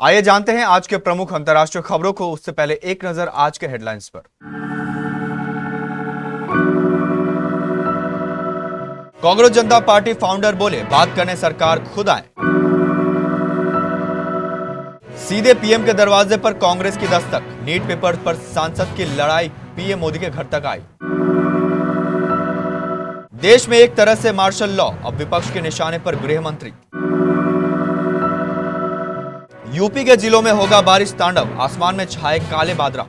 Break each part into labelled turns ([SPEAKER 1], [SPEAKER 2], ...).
[SPEAKER 1] आइए जानते हैं आज के प्रमुख अंतर्राष्ट्रीय खबरों को। उससे पहले एक नजर आज के हेडलाइंस पर। कांग्रेस जनता पार्टी फाउंडर बोले, बात करने सरकार खुद आए। सीधे पीएम के दरवाजे पर कांग्रेस की दस्तक, नीट पेपर पर सांसद की लड़ाई पीएम मोदी के घर तक आई। देश में एक तरह से मार्शल लॉ, अब विपक्ष के निशाने पर गृह मंत्री। यूपी के जिलों में होगा बारिश तांडव, आसमान में छाए काले बादल।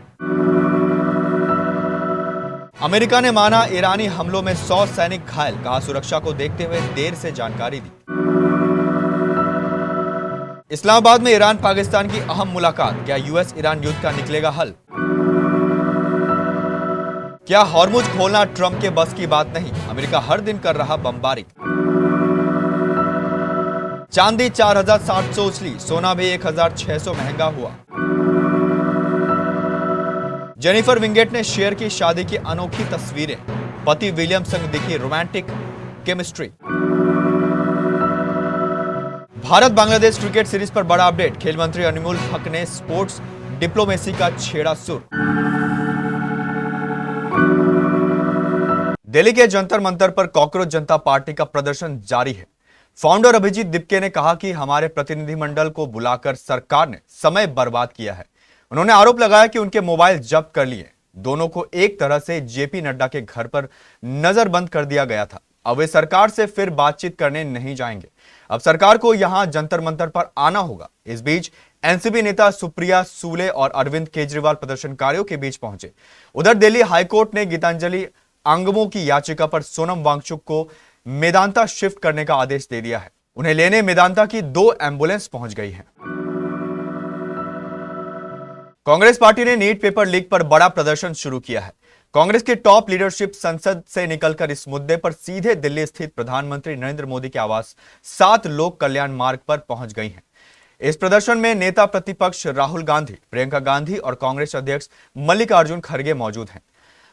[SPEAKER 1] अमेरिका ने माना ईरानी हमलों में 100 सैनिक घायल, कहा सुरक्षा को देखते हुए देर से जानकारी दी। इस्लामाबाद में ईरान पाकिस्तान की अहम मुलाकात, क्या यूएस ईरान युद्ध का निकलेगा हल। क्या हॉर्मुज खोलना ट्रंप के बस की बात नहीं, अमेरिका हर दिन कर रहा बमबारी। चांदी 4700 उछली, सोना भी 1600 महंगा हुआ। जेनिफर विंगेट ने शेयर की शादी की अनोखी तस्वीरें, पति विलियम संग दिखी romantic chemistry. Bharat Bangladesh cricket series पर बड़ा अपडेट, खेल मंत्री अनिमुल हक ने स्पोर्ट्स डिप्लोमेसी का छेड़ा सुर। दिल्ली के जंतर मंतर पर कांग्रेस जनता पार्टी का प्रदर्शन जारी है। फाउंडर अभिजीत दिपके ने कहा कि हमारे प्रतिनिधिमंडल को बुलाकर सरकार ने समय बर्बाद किया है। उन्होंने आरोप लगाया कि उनके मोबाइल जब्त कर लिए। दोनों को एक तरह से जेपी नड्डा के घर पर नजरबंद कर दिया गया था। अब वे सरकार से फिर बातचीत करने नहीं जाएंगे। अब सरकार को यहां जंतर मंतर पर आना होगा। इस बीच एनसीपी नेता सुप्रिया सूले और अरविंद केजरीवाल प्रदर्शनकारियों के बीच पहुंचे। उधर दिल्ली हाईकोर्ट ने गीतांजलि आंगमो की याचिका पर सोनम वांगचुक को मेदांता शिफ्ट करने का आदेश दे दिया है। उन्हें लेने मेदांता की 2 एम्बुलेंस पहुंच गई हैं। कांग्रेस पार्टी ने नीट पेपर लीक पर बड़ा प्रदर्शन शुरू किया है। कांग्रेस की टॉप लीडरशिप संसद से निकलकर इस मुद्दे पर सीधे दिल्ली स्थित प्रधानमंत्री नरेंद्र मोदी के आवास 7 लोक कल्याण मार्ग पर पहुंच गई हैं। इस प्रदर्शन में नेता प्रतिपक्ष राहुल गांधी, प्रियंका गांधी और कांग्रेस अध्यक्ष मल्लिकार्जुन खड़गे मौजूद हैं।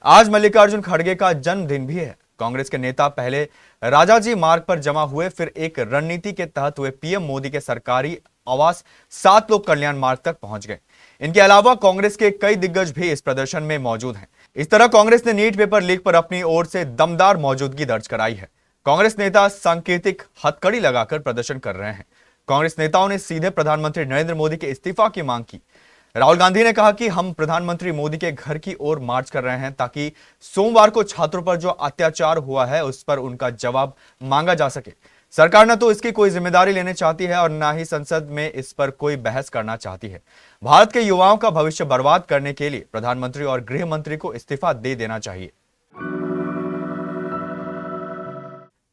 [SPEAKER 1] आज मल्लिकार्जुन खड़गे का जन्मदिन भी है। कांग्रेस के नेता पहले राजाजी मार्ग पर जमा हुए, फिर एक रणनीति के तहत वे पीएम मोदी के सरकारी आवास 7 लोक कल्याण मार्ग तक पहुंच गए। इनके अलावा कांग्रेस के कई दिग्गज भी इस प्रदर्शन में मौजूद हैं। इस तरह कांग्रेस ने नीट पेपर लीक पर अपनी ओर से दमदार मौजूदगी दर्ज कराई है। कांग्रेस नेता सांकेतिक हथकड़ी लगाकर प्रदर्शन कर रहे हैं। कांग्रेस नेताओं ने सीधे प्रधानमंत्री नरेंद्र मोदी के इस्तीफा की मांग की। राहुल गांधी ने कहा कि हम प्रधानमंत्री मोदी के घर की ओर मार्च कर रहे हैं ताकि सोमवार को छात्रों पर जो अत्याचार हुआ है उस पर उनका जवाब मांगा जा सके। सरकार न तो इसकी कोई जिम्मेदारी लेने चाहती है और न ही संसद में इस पर कोई बहस करना चाहती है। भारत के युवाओं का भविष्य बर्बाद करने के लिए प्रधानमंत्री और गृह मंत्री को इस्तीफा दे देना चाहिए।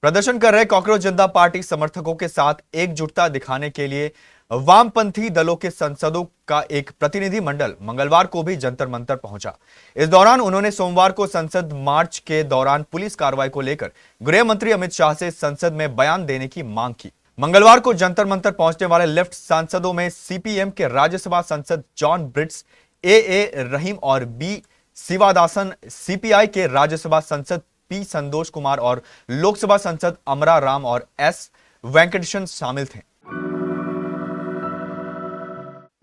[SPEAKER 1] प्रदर्शन कर रहे कांग्रेस जनता पार्टी समर्थकों के साथ एकजुटता दिखाने के लिए वामपंथी दलों के सांसदों का एक प्रतिनिधि मंडल मंगलवार को भी जंतर मंतर पहुंचा। इस दौरान उन्होंने सोमवार को संसद मार्च के दौरान पुलिस कार्रवाई को लेकर गृह मंत्री अमित शाह से संसद में बयान देने की मांग की। मंगलवार को जंतर मंतर पहुंचने वाले लेफ्ट सांसदों में सीपीएम के राज्यसभा सांसद जॉन ब्रिट्स, ए रहीम और बी शिवादासन, सीपीआई के राज्यसभा सांसद पी संतोष कुमार और लोकसभा सांसद अमरा राम और एस वेंकटेशन शामिल थे।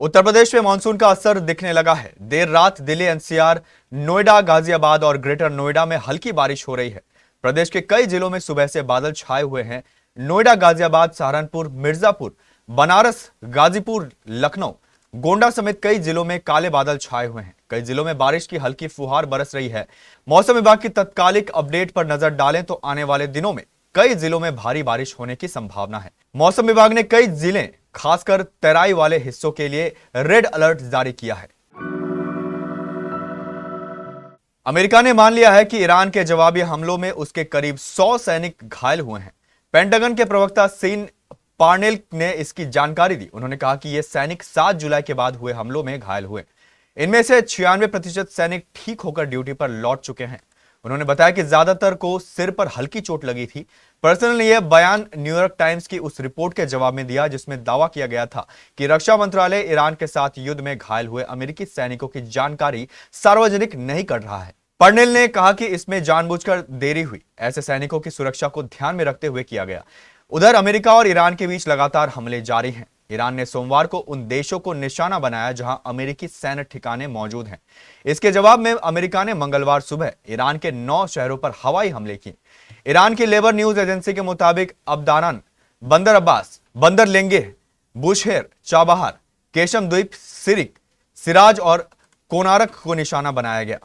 [SPEAKER 1] उत्तर प्रदेश में मानसून का असर दिखने लगा है। देर रात दिल्ली, एनसीआर, नोएडा, गाजियाबाद और ग्रेटर नोएडा में हल्की बारिश हो रही है। प्रदेश के कई जिलों में सुबह से बादल छाए हुए हैं। नोएडा, गाजियाबाद, सहारनपुर, मिर्जापुर, बनारस, गाजीपुर, लखनऊ, गोंडा समेत कई जिलों में काले बादल छाए हुए हैं। कई जिलों में बारिश की हल्की फुहार बरस रही है। मौसम विभाग की तत्कालिक अपडेट पर नजर डालें तो आने वाले दिनों में कई जिलों में भारी बारिश होने की संभावना है। मौसम विभाग ने कई जिले, खासकर तराई वाले हिस्सों के लिए रेड अलर्ट जारी किया है। अमेरिका ने मान लिया है कि ईरान के जवाबी हमलों में उसके करीब 100 सैनिक घायल हुए हैं। पेंटागन के प्रवक्ता सीन पार्नेल ने इसकी जानकारी दी। उन्होंने कहा कि ये सैनिक 7 जुलाई के बाद हुए हमलों में घायल हुए। इनमें से 96% सैनिक ठीक होकर ड्यूटी पर लौट चुके हैं। उन्होंने बताया कि ज्यादातर को सिर पर हल्की चोट लगी थी। पर्सनल ने यह बयान न्यूयॉर्क टाइम्स की उस रिपोर्ट के जवाब में दिया जिसमें दावा किया गया था कि रक्षा मंत्रालय ईरान के साथ युद्ध में घायल हुए अमेरिकी सैनिकों की जानकारी सार्वजनिक नहीं कर रहा है। पर्नेल ने कहा कि इसमें जानबूझकर देरी हुई, ऐसे सैनिकों की सुरक्षा को ध्यान में रखते हुए किया गया। उधर अमेरिका और ईरान के बीच लगातार हमले जारी हैं। ईरान ने सोमवार को उन देशों को निशाना बनाया जहां अमेरिकी सैन्य ठिकाने मौजूद हैं। इसके जवाब में अमेरिका ने मंगलवार सुबह ईरान के 9 शहरों पर हवाई हमले किए। ईरान की लेबर न्यूज एजेंसी के मुताबिक अब्दान, बंदर अब्बास, बंदर लेंगे, बुशहेर, चाबहार, केशम द्वीप, सिरिक, सिराज और कोनारक को निशाना बनाया गया।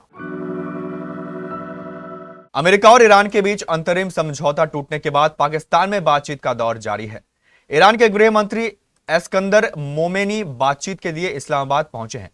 [SPEAKER 1] अमेरिका और ईरान के बीच अंतरिम समझौता टूटने के बाद पाकिस्तान में बातचीत का दौर जारी है। ईरान के गृह मंत्री एस्कंदर मोमेनी बातचीत के लिए इस्लामाबाद पहुंचे हैं।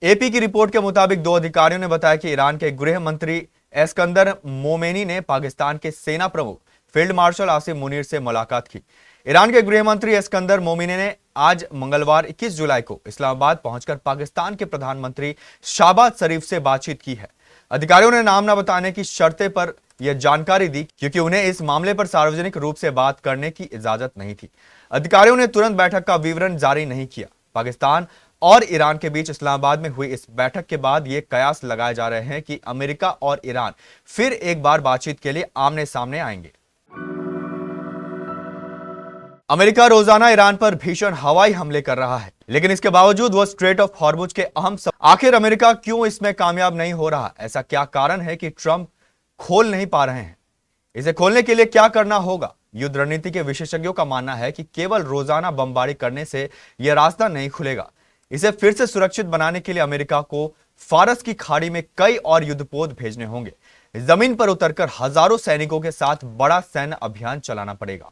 [SPEAKER 1] एपी की रिपोर्ट के मुताबिक 2 अधिकारियों ने बताया कि ईरान के गृह मंत्री एस्कंदर मोमेनी ने पाकिस्तान के सेना प्रमुख फील्ड मार्शल आसिम मुनीर से मुलाकात की। ईरान के गृह मंत्री एस्कंदर मोमेनी ने आज मंगलवार 21 जुलाई को इस्लामाबाद पहुंचकर पाकिस्तान के प्रधानमंत्री शहबाज शरीफ से बातचीत की है। अधिकारियों ने नाम न बताने की शर्तें पर यह जानकारी दी क्योंकि उन्हें इस मामले पर सार्वजनिक रूप से बात करने की इजाजत नहीं थी। अधिकारियों ने तुरंत बैठक का विवरण जारी नहीं किया। पाकिस्तान और ईरान के बीच इस्लामाबाद में हुई इस बैठक के बाद ये कयास लगाए जा रहे हैं कि अमेरिका और ईरान फिर एक बार बातचीत के लिए आमने सामने आएंगे। अमेरिका रोजाना ईरान पर भीषण हवाई हमले कर रहा है, लेकिन इसके बावजूद वह स्ट्रेट ऑफ हॉर्मुज के आखिर अमेरिका क्यों इसमें कामयाब नहीं हो रहा? ऐसा क्या कारण है कि ट्रंप खोल नहीं पा रहे हैं? इसे खोलने के लिए क्या करना होगा? युद्ध रणनीति के विशेषज्ञों का मानना है कि केवल रोजाना बमबारी करने से यह रास्ता नहीं खुलेगा। इसे फिर से सुरक्षित बनाने के लिए अमेरिका को फारस की खाड़ी में कई और युद्धपोत भेजने होंगे। जमीन पर उतरकर हजारों सैनिकों के साथ बड़ा सैन्य अभियान चलाना पड़ेगा।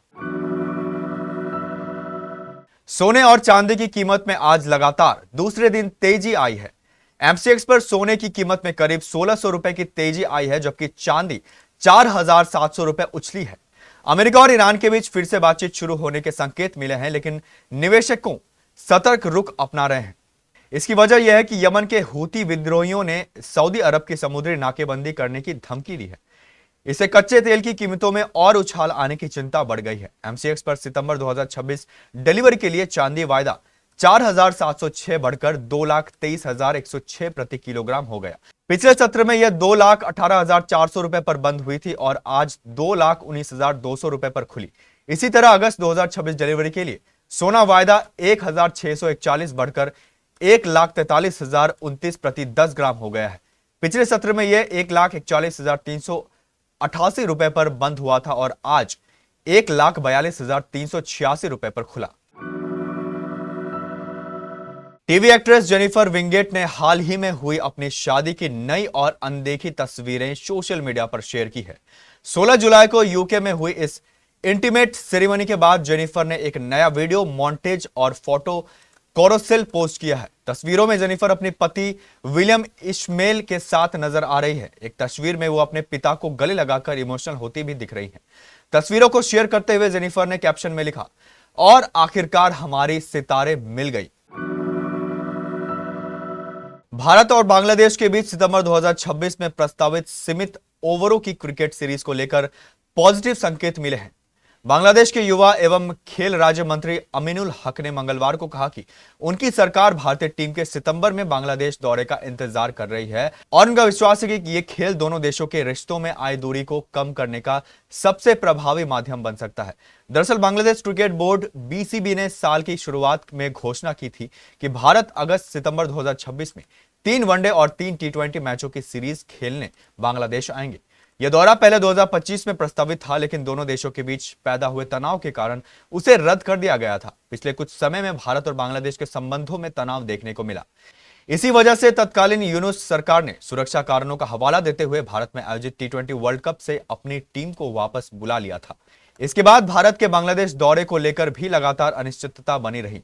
[SPEAKER 1] सोने और चांदी की कीमत में आज लगातार दूसरे दिन तेजी आई है। एमसीएक्स पर सोने की कीमत में करीब 1600 रुपए की तेजी आई है, जबकि चांदी 4700 रुपए उछली है। अमेरिका और ईरान के बीच फिर से बातचीत शुरू होने के संकेत मिले हैं, लेकिन निवेशकों सतर्क रुख अपना रहे हैं। इसकी वजह यह है कि यमन के हूती विद्रोहियों ने सऊदी अरब की समुद्री नाकेबंदी करने की धमकी दी है। इससे कच्चे तेल की कीमतों में और उछाल आने की चिंता बढ़ गई है। एमसीएक्स पर सितंबर 2026 डिलीवरी के लिए चांदी वायदा 4706 बढ़कर 2,23,106 प्रति किलोग्राम हो गया। पिछले सत्र में यह 2,18,400 रुपए पर बंद हुई थी और आज 2,19,200 रुपए पर खुली। इसी तरह अगस्त 2026 डिलीवरी के लिए सोना वायदा 1,641 बढ़कर 1,43,029 प्रति 10 ग्राम हो गया है। पिछले सत्र में यह 1,41,388 रुपए पर बंद हुआ था और आज 1,42,386 रुपए पर खुला। टीवी एक्ट्रेस जेनिफर विंगेट ने हाल ही में हुई अपनी शादी की नई और अनदेखी तस्वीरें सोशल मीडिया पर शेयर की है। 16 जुलाई को यूके में हुई इस इंटीमेट सेरेमनी के बाद जेनिफर ने एक नया वीडियो मॉन्टेज और फोटो कोरोसेल पोस्ट किया है। तस्वीरों में जेनिफर अपने पति विलियम इश्मेल के साथ नजर आ रही है। एक तस्वीर में वो अपने पिता को गले लगाकर इमोशनल होती भी दिख रही है। तस्वीरों को शेयर करते हुए जेनिफर ने कैप्शन में लिखा, और आखिरकार हमारी सितारे मिल गई। भारत और बांग्लादेश के बीच सितंबर 2026 में प्रस्तावित सीमित ओवरों की क्रिकेट सीरीज को लेकर पॉजिटिव संकेत मिले हैं। बांग्लादेश के युवा एवं खेल राज्य मंत्री अमीनुल हक ने मंगलवार को कहा कि उनकी सरकार भारतीय टीम के सितंबर में बांग्लादेश दौरे का इंतजार कर रही है और उनका विश्वास है कि ये खेल दोनों देशों के रिश्तों में आई दूरी को कम करने का सबसे प्रभावी माध्यम बन सकता है। दरअसल बांग्लादेश क्रिकेट बोर्ड बीसीबी ने साल की शुरुआत में घोषणा की थी कि भारत अगस्त सितंबर 2026 में 3 वनडे और 3 टी20 मैचों की सीरीज खेलने बांग्लादेश आएंगे। यह दौरा पहले 2025 में प्रस्तावित था, लेकिन दोनों देशों के बीच पैदा हुए तनाव के कारण उसे रद्द कर दिया गया था। पिछले कुछ समय में भारत और बांग्लादेश के संबंधों में तनाव देखने को मिला। इसी वजह से तत्कालीन यूनुस सरकार ने सुरक्षा कारणों का हवाला देते हुए भारत में आयोजित टी20 वर्ल्ड कप से अपनी टीम को वापस बुला लिया था। इसके बाद भारत के बांग्लादेश दौरे को लेकर भी लगातार अनिश्चितता बनी रही।